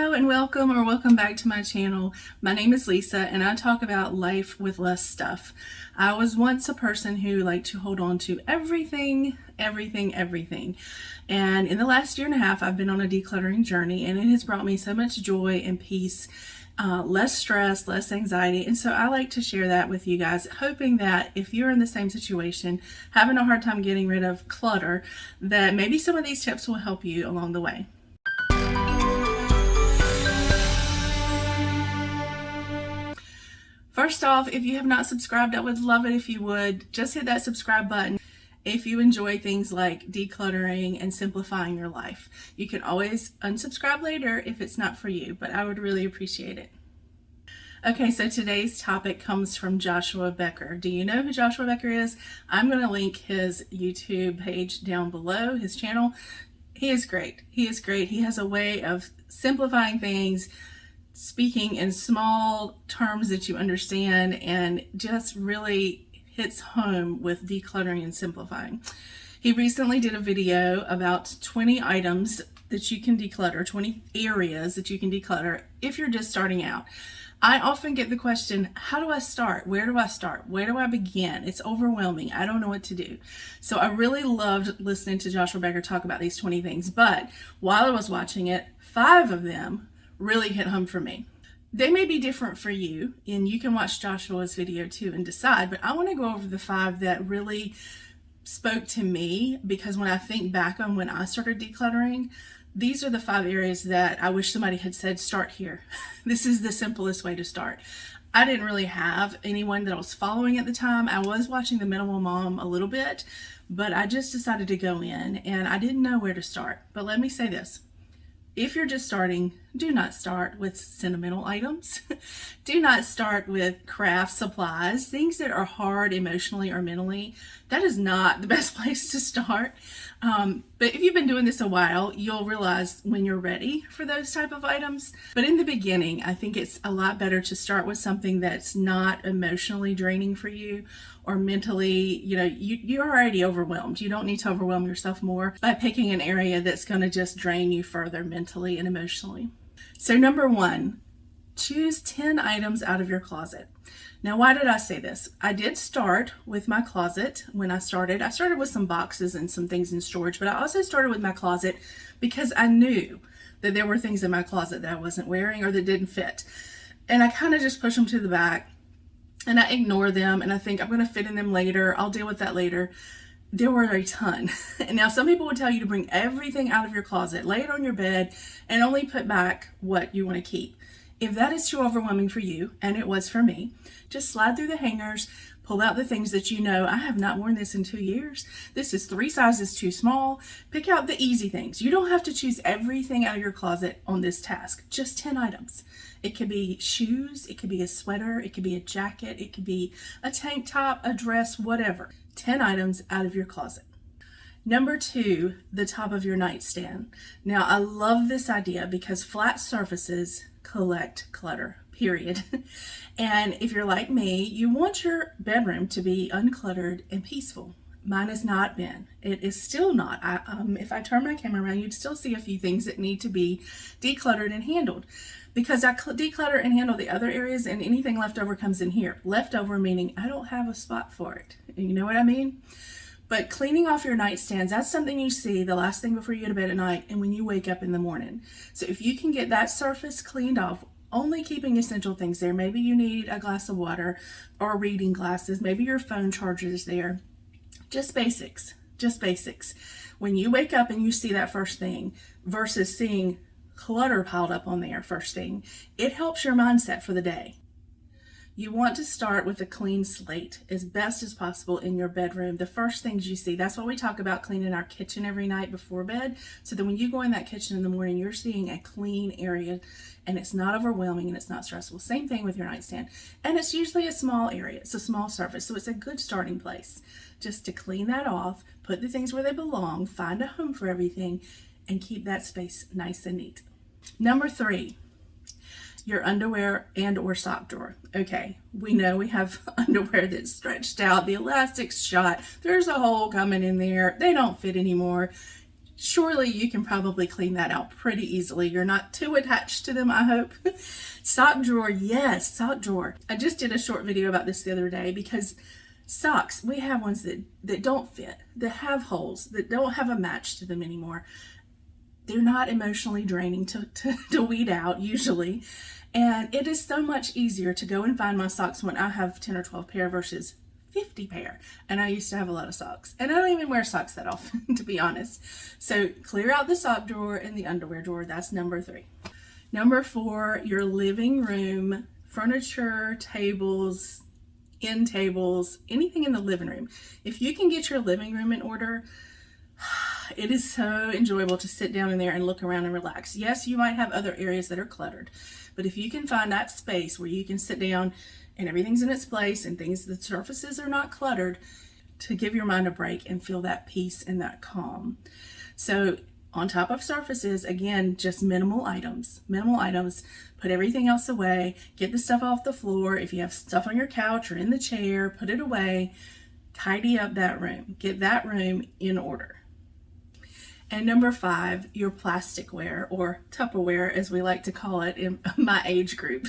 Hello and welcome back to my channel. My name is Lisa and I talk about life with less stuff. I was once a person who liked to hold on to everything. And in the last year and a half, I've been on a decluttering journey and it has brought me so much joy and peace, less stress, less anxiety. And so I like to share that with you guys, hoping that if you're in the same situation, having a hard time getting rid of clutter, that maybe some of these tips will help you along the way. First off, if you have not subscribed, I would love it if you would. Just hit that subscribe button if you enjoy things like decluttering and simplifying your life. You can always unsubscribe later if it's not for you, but I would really appreciate it. Okay, so today's topic comes from Joshua Becker. Do you know who Joshua Becker is? I'm going to link his YouTube page down below, his channel. He is great. He has a way of simplifying things, speaking in small terms that you understand, and just really hits home with decluttering and simplifying. He recently did a video about 20 items that you can declutter, 20 areas that you can declutter if you're just starting out. I often get the question, how do I start? Where do I start? Where do I begin? It's overwhelming. I don't know what to do. So I really loved listening to Joshua Becker talk about these 20 things, but while I was watching it, 5 of them really hit home for me. They may be different for you, and you can watch Joshua's video too and decide, but I want to go over the 5 that really spoke to me, because when I think back on when I started decluttering, these are the 5 areas that I wish somebody had said, start here. This is the simplest way to start. I didn't really have anyone that I was following at the time. I was watching The Minimal Mom a little bit, but I just decided to go in and I didn't know where to start. But let me say this. If you're just starting, do not start with sentimental items. Do not start with craft supplies, things that are hard emotionally or mentally. That is not the best place to start. But if you've been doing this a while, you'll realize when you're ready for those type of items. But in the beginning, I think it's a lot better to start with something that's not emotionally draining for you or mentally, you're already overwhelmed. You don't need to overwhelm yourself more by picking an area that's going to just drain you further mentally and emotionally. So number 1, choose 10 items out of your closet. Now, why did I say this? I did start with my closet when I started. I started with some boxes and some things in storage, but I also started with my closet because I knew that there were things in my closet that I wasn't wearing or that didn't fit. And I kind of just push them to the back and I ignore them and I think I'm going to fit in them later. I'll deal with that later. There were a ton. And now some people would tell you to bring everything out of your closet, lay it on your bed, and only put back what you want to keep. If that is too overwhelming for you, and it was for me, just slide through the hangers, pull out the things that you know, I have not worn this in 2 years. This is 3 sizes too small. Pick out the easy things. You don't have to choose everything out of your closet on this task, just 10 items. It could be shoes, it could be a sweater, it could be a jacket, it could be a tank top, a dress, whatever. 10 items out of your closet. Number 2, the top of your nightstand. Now, I love this idea because flat surfaces collect clutter, period. And if you're like me, you want your bedroom to be uncluttered and peaceful. Mine has not been. It is still not. If I turn my camera around, you'd still see a few things that need to be decluttered and handled. Because I declutter and handle the other areas and anything left over comes in here. Leftover meaning I don't have a spot for it. You know what I mean? But cleaning off your nightstands, that's something you see the last thing before you go to bed at night and when you wake up in the morning. So if you can get that surface cleaned off, only keeping essential things there. Maybe you need a glass of water or reading glasses. Maybe your phone charger is there. Just basics. When you wake up and you see that first thing versus seeing clutter piled up on there first thing, it helps your mindset for the day. You want to start with a clean slate as best as possible in your bedroom. The first things you see, that's why we talk about cleaning our kitchen every night before bed, so that when you go in that kitchen in the morning, you're seeing a clean area and it's not overwhelming and it's not stressful. Same thing with your nightstand. And it's usually a small area. It's a small surface, so it's a good starting place. Just to clean that off, put the things where they belong, find a home for everything, and keep that space nice and neat. Number 3, your underwear and or sock drawer. Okay, we know we have underwear that's stretched out, the elastic's shot, there's a hole coming in there, they don't fit anymore. surely you can probably clean that out pretty easily. You're not too attached to them, I hope. Sock drawer, yes, sock drawer. I just did a short video about this the other day because socks, we have ones that don't fit, that have holes, that don't have a match to them anymore. They're not emotionally draining to weed out usually. And it is so much easier to go and find my socks when I have 10 or 12 pair versus 50 pair. And I used to have a lot of socks. And I don't even wear socks that often, to be honest. So clear out the sock drawer and the underwear drawer. That's number 3. Number 4, your living room, furniture, tables, end tables, anything in the living room. If you can get your living room in order, it is so enjoyable to sit down in there and look around and relax. Yes, you might have other areas that are cluttered, but if you can find that space where you can sit down and everything's in its place and the surfaces are not cluttered, to give your mind a break and feel that peace and that calm. So on top of surfaces, again, just minimal items, put everything else away, get the stuff off the floor. If you have stuff on your couch or in the chair, put it away, tidy up that room, get that room in order. And number 5, your plasticware, or Tupperware as we like to call it in my age group.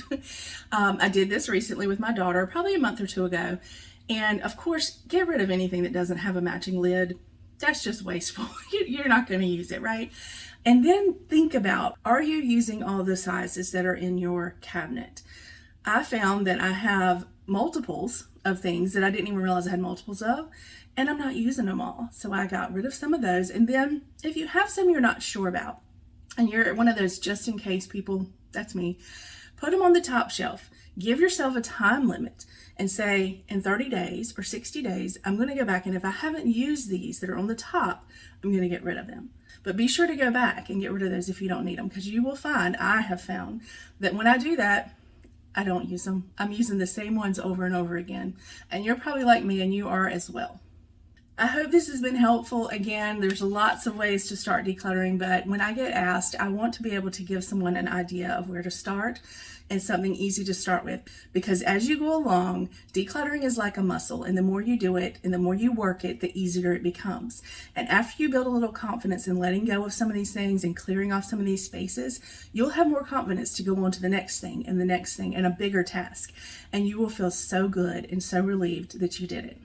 I did this recently with my daughter, probably a month or 2 ago. And of course, get rid of anything that doesn't have a matching lid. That's just wasteful. You're not going to use it, right? And then think about, are you using all the sizes that are in your cabinet? I found that I have multiples of things that I didn't even realize I had multiples of, and I'm not using them all. So I got rid of some of those. And then if you have some you're not sure about, and you're one of those just in case people, that's me, put them on the top shelf. Give yourself a time limit and say, in 30 days or 60 days, I'm going to go back, and if I haven't used these that are on the top, I'm going to get rid of them. But be sure to go back and get rid of those if you don't need them, because you will find, I have found, that when I do that, I don't use them. I'm using the same ones over and over again. And you're probably like me, and you are as well. I hope this has been helpful. Again, there's lots of ways to start decluttering, but when I get asked, I want to be able to give someone an idea of where to start and something easy to start with. Because as you go along, decluttering is like a muscle, and the more you do it and the more you work it, the easier it becomes. And after you build a little confidence in letting go of some of these things and clearing off some of these spaces, you'll have more confidence to go on to the next thing and the next thing and a bigger task. And you will feel so good and so relieved that you did it.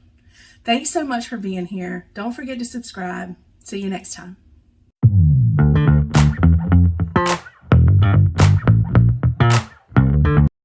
Thanks so much for being here. Don't forget to subscribe. See you next time.